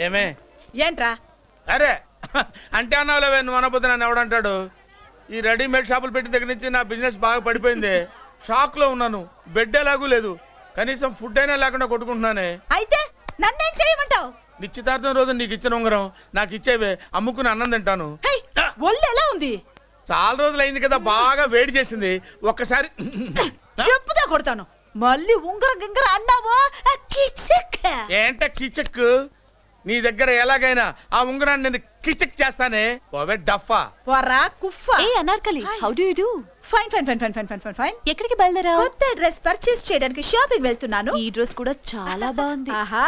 ఏమే ఏంట్రా? అరే అంటే అన్నావులేవే, నువ్వు అనబోతే నన్ను ఎవడంటాడు. ఈ రెడీమేడ్ షాపులు పెట్టిన దగ్గర నుంచి నా బిజినెస్ బాగా పడిపోయింది. షాక్ లో ఉన్నాను. బెడ్ ఎలాగూ లేదు, కనీసం ఫుడ్ అయినా లేకుండా కొట్టుకుంటున్నానే. అయితే నన్నేం చేయమంటావు? నిశ్చితార్థం రోజు నీకు ఇచ్చిన ఉంగరం నాకు ఇచ్చేవే, అమ్ముకుని అన్నం తింటాను. ఒళ్ళు ఎలా ఉంది? చాలా రోజులు అయింది కదా, బాగా వేడి చేసింది. ఒక్కసారి చెప్పుదా కొడతాను. మళ్ళీ ఉంగరం గింగర అన్నావో ఏంట కిచక్. నీ దగ్గర ఎలాగైనా ఆ ఉంగరాన్ని నేను కిచక్ చేస్తానే. పోవే డఫా. వరా కుఫా. ఏ Anarkali, how do you do? Fine fine fine fine fine fine fine. ఎక్కడికి బయలుదేరావు? కొత్త డ్రెస్ పర్చేస్ చేయడానికి షాపింగ్ వెళ్తున్నాను. ఈ డ్రెస్ కూడా చాలా బాగుంది. ఆహా,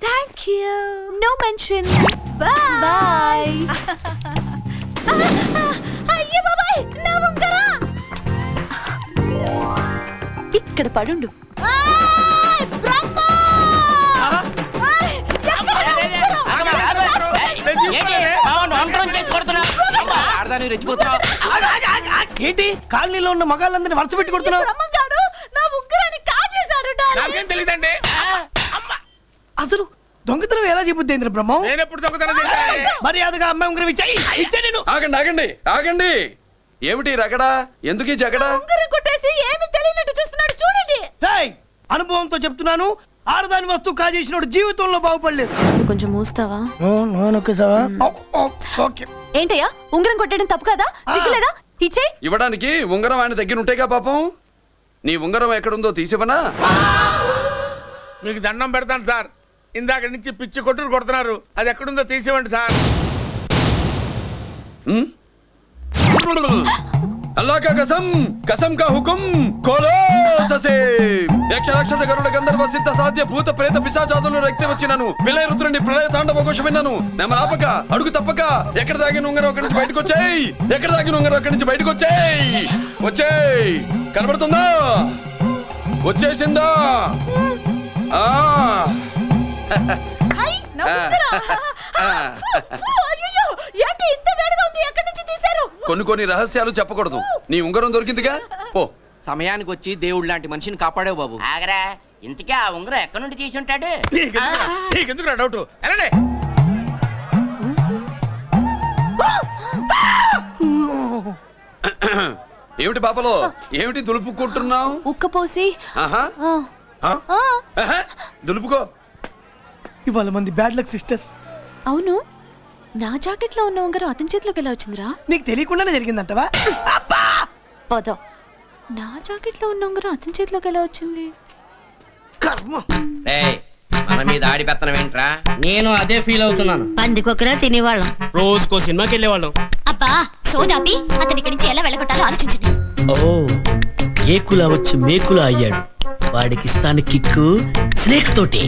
thank you. No mention. Bye bye. అయ్యో బాబాయ్, నా ఉంగరం ఇక్కడ పడుండు. ఏంటి కాలనీలో ఉన్న మగాళ్ళందరినీ వరుస పెట్టి కొడుతున్నావు? అసలు దొంగతనం ఎలా చెబుద్ది బ్రహ్మం? మర్యాదగా అమ్మాయి ఉంగరం ఇచ్చాయి. ఆగండి ఆగండి ఆగండి. ఏమిటి రగడా? ఎందుకు జగడా? అనుభవంతో చెప్తున్నాను, ఆడదాని వస్తువు కాజేసినోడు జీవితంలో బాగుపడలేదు. కొంచెం మూస్తావా? ఏంటయ్యా, ఉంగరం కొట్టడం తప్పు కదా? సిగ్గులేదా? ఇచ్చే. ఇవ్వడానికి ఉంగరం ఆయన దగ్గర ఉంటేగా పాపం. నీ ఉంగరం ఎక్కడుందో తీసివనా? మీకు దండం పెడతాను సార్, ఇందాక నుంచి పిచ్చి కొట్టుడు కొడుతున్నారు. అది ఎక్కడుందో తీసివ్వండి సార్. अल्लाह का कसम, कसम का हुकुम, खोलो ससे. यक्ष राक्षस गरुड़ गंधर्व सिद्ध साध्य भूत प्रेत पिशाचाదులు రక్తి వచ్చినాను. విలయ రుద్రుని ప్రళయ తాండవ ఘోష విన్నాను. నెమలాపక అడుగు తప్పక ఎక్కడ దాగిన ఉంగరం అక్కడి నుంచి బయటకు వచ్చేయ్. ఎక్కడ దాగిన ఉంగరం అక్కడి నుంచి బయటకు వచ్చేయ్. వచ్చేయ్. కనబడుతుందా? వచ్చేసిందా? ఆ హై నా ఉంగరం. అయ్యో ఏంటి ఇంత వేడిగా ఉంది? ఎక్కడి నుంచి తీశారు? కొన్ని రహస్యాలు చెప్పకూడదు. నీ ఉంగరం దొరికిందిగా, పో. సమయానికి వచ్చి దేవుడు లాంటి మనిషిని కాపాడావు బాబు. ఆగరా, ఇంతకీ ఆ ఉంగరం ఎక్కడి నుండి తీసి ఉంటాడు? నీకెందుకు డౌట్? వెళ్ళండి. ఏమిటి పాపలో, ఏమిటి దులుపుకుంటున్నావు? ఉక్కపోసి. దులుపుకో. ఇవాళ మంది బ్యాడ్ లక్ సిస్టర్. అవును, నా జాకెట్ లో ఉన్న ఉంగరం అతని చేతిలోకి ఎలా వచ్చిందిరా? నీకు తెలియకుండానే జరిగిందంటవా? పద. నా జాకెట్ లో ఉన్న ఉంగరం అతని చేతిలోకి ఎలా వచ్చింది? కర్మ. మన మీద ఆడి పెత్తనం ఏంట్రా? నేను అదే ఫీల్ అవుతున్నాను. పందికొక్కరా తినేవాళ్ళం, రోజుకో సినిమాకి వెళ్ళేవాళ్ళం. అబ్బా సోదాపి అతని ఇక్కడి నుంచి ఎలా వెళ్ళగొట్టాలో ఆలోచించండి. ఓ ఏకులా వచ్చి మేకులా అయ్యాడు. వాడికి ఇస్తాను కిక్కు స్నేక్ తోటి.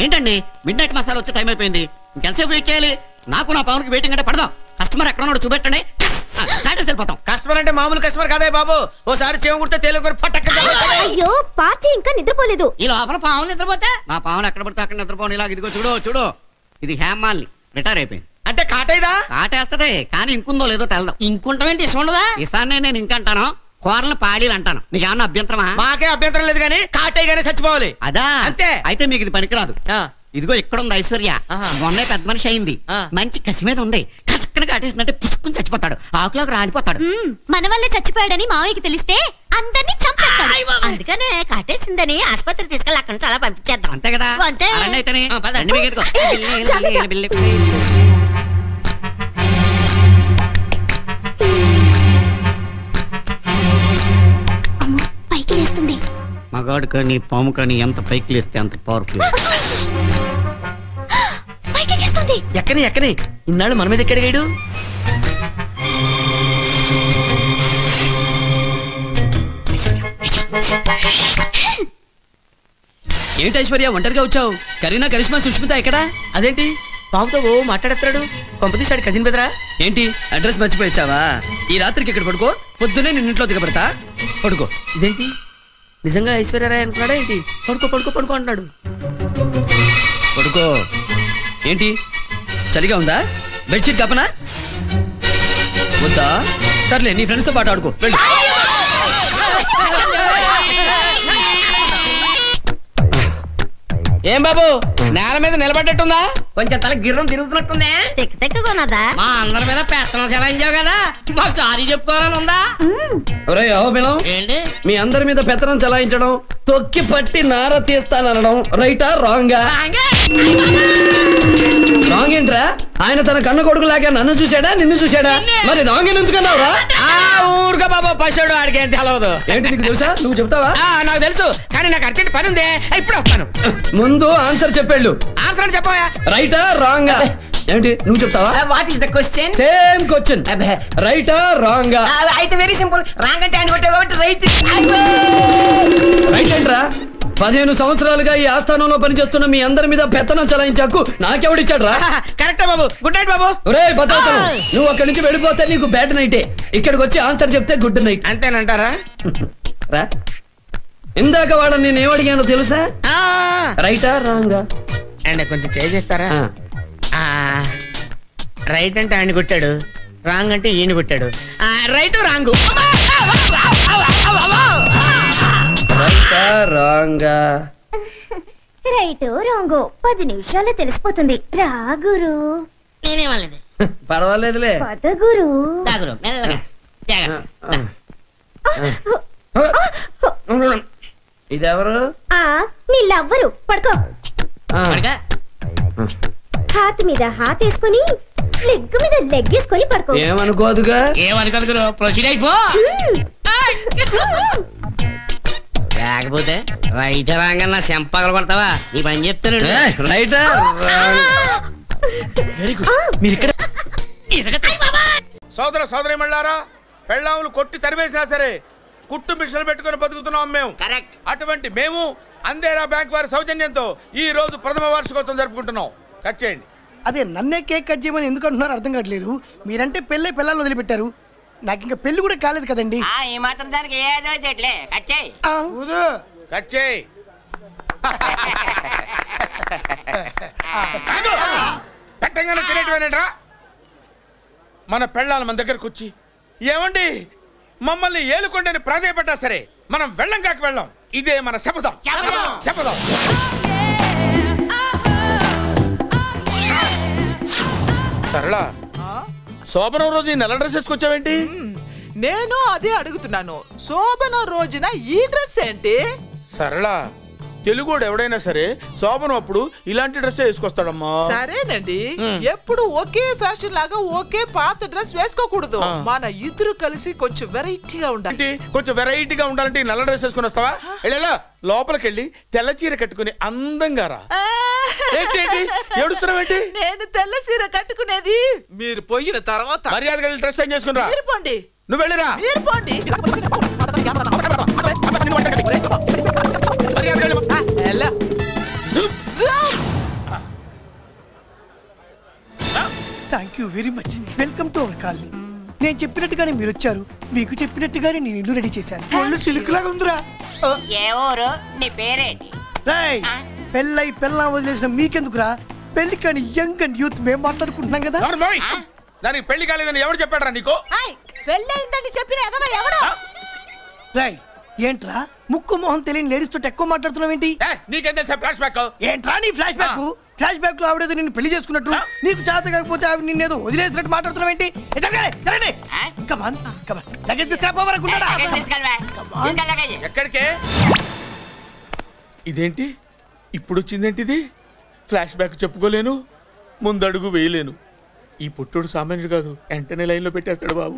ఏంటండి మిడ్ నైట్ మసాలా వచ్చే టైం అయిపోయింది, ఇంకెంతసేపు వెయిట్ చేయాలి? నాకు నా పవన్కి వెయిటింగ్ అంటే పడదాం. కస్టమర్ ఎక్కడ ఉన్నాడో చూపెట్టండి, వెళ్ళిపోతాం. కస్టమర్ అంటే మామూలు కస్టమర్ కాదే బాబు. ఓసారి చేయం కుడితే తేలికూర పట్టక. అయ్యో పార్టీ ఇంకా నిద్రపోలేదు. ఈ లోపల పావులు నిద్రపోతే నా పావులు ఎక్కడ పడితే అక్కడ నిద్రపోని. ఇలాగ ఇదిగో చూడు చూడు, ఇది హేమాల్ని రిటైర్ అయిపోయింది. అంటే కాటైదా? కాటేస్తదే కానీ ఇంకుందో లేదో తెలదాం. ఇంకుంటామేంటి? ఇష్టం ఉండదా? ఇసానే నేను ఇంకంటాను, కూరలను పాడీలు అంటాను. నీకు ఏమన్నా అభ్యంతరమా? మాకే అభ్యంతరం లేదు కానీ కాటై గానే చచ్చిపోవాలి. అదా అంతే. అయితే మీకు ఇది పనికిరాదు. ఇదిగో ఇక్కడ ఉంది ఐశ్వర్య, మొన్నే పెద్ద మనిషి అయింది. మంచి కసి మీద ఉండే కసక్కన కాటేసిందంటే పుసుకుని చచ్చిపోతాడు, ఆకులోకి రాలిపోతాడు. మన వల్లే చచ్చిపోయాడని మావయ్యకి తెలిస్తే అందరినీ చంపేస్తాడు. అందుకనే కాటేసిందని ఆసుపత్రి తీసుకెళ్ళి అక్కడ నుంచి అలా పంపించేద్దాం. అంతే కదా? అంతే. పైకి లేస్తుంది. మగాడు కానీ పాము కానీ ఎంత పైకి లేస్తే అంత పవర్ఫుల్. ఎక్కని ఎక్కని ఇన్నాళ్ళు మన మీద ఎక్కడిగాడు? ఏంటి ఐశ్వర్య ఒంటరిగా వచ్చావు? కరీనా కరిష్మా సుష్మిత ఎక్కడా? అదేంటి పాముతో ఓ మాట్లాడేస్తాడు? పంపతీసాడు కజిన్ బెదరా. ఏంటి అడ్రస్ మర్చిపోయిచ్చావా? ఈ రాత్రికి ఇక్కడ పడుకో, పొద్దునే నిన్న ఇంట్లో దిగబడతా. పడుకో. ఇదేంటి నిజంగా ఐశ్వర్యరాయ్ అనుకున్నాడా ఏంటి? పడుకో పడుకో పడుకో అంటున్నాడు. పడుకో. ఏంటి చలిగా ఉందా? బెడ్షీట్ కప్పనా? వద్దా? సర్లే నీ ఫ్రెండ్స్ తో పాటు ఆడుకో, వెళ్ళు. ఏం బాబు నేల మీద నిలబడ్డట్టుందా? కొంచెం తల గిర్రం తిరుగుతున్నట్టుందే. తెక్కున్నదా? మా అందరి మీద పెత్తనం చెలాయించావు కదా, మాకు సారీ చెప్పుకోవాలని ఉందా? ఒరే అహోబిలం, ఏంటి మీ అందరి మీద పెత్తనం చలాయించడం, తొక్కి పట్టి నార తీస్తానడం రైటా రాంగా? రాంగ్ ఏంట్రా? ఆయన తన కన్న కొడుకు లాగా నన్ను చూసాడా నిన్ను చూసాడా? మరి రాంగ్ ఎందుకన్నావురా? ఊరుగా బాబా పసాడు ఆడికి ఏం తెలవదు. ఏంటి నీకు తెలుసా? నువ్వు చెప్తావా? నాకు తెలుసు, కానీ నాకు అర్జెంట్ పని ఉంది, ఇప్పుడు వస్తాను. ముందు ఆన్సర్ చెప్పేళ్ళు. ఆన్సర్ చెప్పవా? రైటా రాంగా? ఏంటి నువ్వు చెప్తావా? What is the question? Same question. రైటా రాంగా? అయితే వెరీ సింపుల్. రాంగ్ అంటే ఆయన కొట్టావు కాబట్టి రైట్. రైట్ ఏంట్రా? 15 సంవత్సరాలుగా ఈ ఆస్థానంలో పనిచేస్తున్న మీ అందరి మీద పెత్తనం చలాయించాకు నాకెవడిచ్చాడు రా? కరెక్టే బాబు. గుడ్ నైట్ బాబు. ఒరే భద్రాచలం, నువ్వు అక్కడి నుంచి వెళ్ళిపోతే నీకు బ్యాడ్ నైటే. ఇక్కడికి వచ్చి ఆన్సర్ చెప్తే గుడ్ నైట్. అంతేనంటారా? రా, ఇందాక వాడు నేను ఏమడిగానో తెలుసా? రైటా రాంగా? అండ్ కొంచెం చేస్తారా? రైట్ అంటే ఆయన కొట్టాడు, రాంగ్ అంటే ఈయన కొట్టాడు. Right wrong. రైటా రాంగా? రైట్ రాంగో 10 నిమిషాల్లో తెలిసిపోతుంది. రా గురు. నేనేమలేదు. పర్వాలేదులే. పద గురు. గురు మెల్లగా జాగ్రత్త. ఇదెవరు? నీ లవ్వరు. పడుకో. పడకా. హాత్ మీద హాత్ వేసుకొని లెగ్ మీద లెగ్ వేసుకొని పడుకో. ఏమనుకోదుగా? ఏమనుకోదు గురు, ప్రొసీడ్ అయిపో. లేకపోతే రైట్ రాంగ్ నా చెంపగలు కొడతావా? నీ పని చెప్తాను. రైటా? మీరు ఇక్కడ సోదర సోదరి మళ్ళారా, పెళ్ళాములు కొట్టి తరివేసినా సరే కుట్టు మిషన్లు పెట్టుకుని బతుకుతున్నాం మేము. కరెక్ట్. అటువంటి మేము అందేరా బ్యాంక్ వారి సౌజన్యంతో ఈ రోజు ప్రథమ వార్షికోత్సవం జరుపుకుంటున్నాం. కట్ చేయండి. అదే నన్నే కేక్ కట్ చేయమని ఎందుకు అంటున్నారో అర్థం కావట్లేదు. మీరంటే పిల్లల్ని వదిలిపెట్టారు, నాకు ఇంకా పెళ్లి కూడా కాలేదు కదండి. ఈ మాత్రం దానికి ఏదో చెట్లే కట్ చేయి. కట్ చేయి. పెట్టంగానే తినేటివేనేట్రా? మన పెళ్ళాలు మన దగ్గరకు వచ్చి ఏమండి మమ్మల్ని ఏలుకొండని ప్రాధాయపడ్డా సరే మనం వెళ్ళం కాక వెళ్ళం. ఇదే మన శపథం. శపథం. సరళ, శోభనం రోజు ఈ నల్ల డ్రెస్ వేసుకొచ్చావేంటి? నేను అదే అడుగుతున్నాను. శోభనం రోజున ఈ డ్రెస్ ఏంటి? సరళ, తెలుగుడు ఎవడైనా సరే శోభనం అప్పుడు ఇలాంటి డ్రెస్ వేసుకొస్తాడమ్మా. సరేనండి, ఎప్పుడు ఒకే ఫ్యాషన్ లాగా ఒకే పాత డ్రెస్ వేసుకోకూడదు. మన ఇద్దరు కలిసి కొంచెం వెరైటీగా ఉండాలి. కొంచెం వెరైటీగా ఉండాలంటే ఈ నల్ల డ్రెస్ వేసుకుని వస్తావా? వెళ్ళా లోపలికి వెళ్ళి తెల్ల చీర కట్టుకుని అందంగా రా. ఏడుస్తున్నావేంటి? నేను తెల్ల చీర కట్టుకునేది మీరు పోయిన తర్వాత. మర్యాదగా వెళ్ళి డ్రెస్ చేంజ్ చేసుకుని రా. మీరు పోండి. నువ్వు వెళ్ళిరా. మీరు పోండి. Thank you very much. Welcome to our colony. నేను చెప్పినట్టుగానే మీరు వచ్చారు, మీకు చెప్పినట్టుగానే నేను ఇల్లు రెడీ చేశాను. ఒళ్ళు సిలుకులాగా ఉందిరా. ఏ ఊరు? నీ పేరేంటి? పెళ్ళై పెళ్ళా వదిలేసిన మీకెందుకురా? పెళ్లి కాని యంగ్ అండ్ యూత్ మేము మాట్లాడుకుంటున్నాం కదా. దానికి పెళ్లి కాలేదని ఎవరు చెప్పాడరా నీకు? పెళ్ళయిందని చెప్పిన ఎదవ ఎవడు? రాయ్, ఏంట్రా ముక్కు మొహం తెలియని లేడీస్ తోటి ఎక్కువ మాట్లాడుతున్నావు ఏంటి? నీకేం తెలుసా ఫ్లాష్ బ్యాక్? ఏంట్రా నీ ఫ్లాష్ బ్యాక్? ఫ్లాష్ బ్యాక్ లో ఆవిడేదో నిన్ను పెళ్లి చేసుకున్నట్టు, నీకు చేత కాకపోతే ఆవిడ నిన్నేదో వదిలేసినట్టు మాట్లాడుతున్నావు ఏంటి? ఎక్కడికే? ఇదేంటి ఇప్పుడు వచ్చిందేంటిది? ఫ్లాష్ బ్యాక్ చెప్పుకోలేను, ముందడుగు వేయలేను. ఈ పుట్టుడు సామాన్యుడు కాదు, వెంటనే లైన్లో పెట్టేస్తాడు బాబు.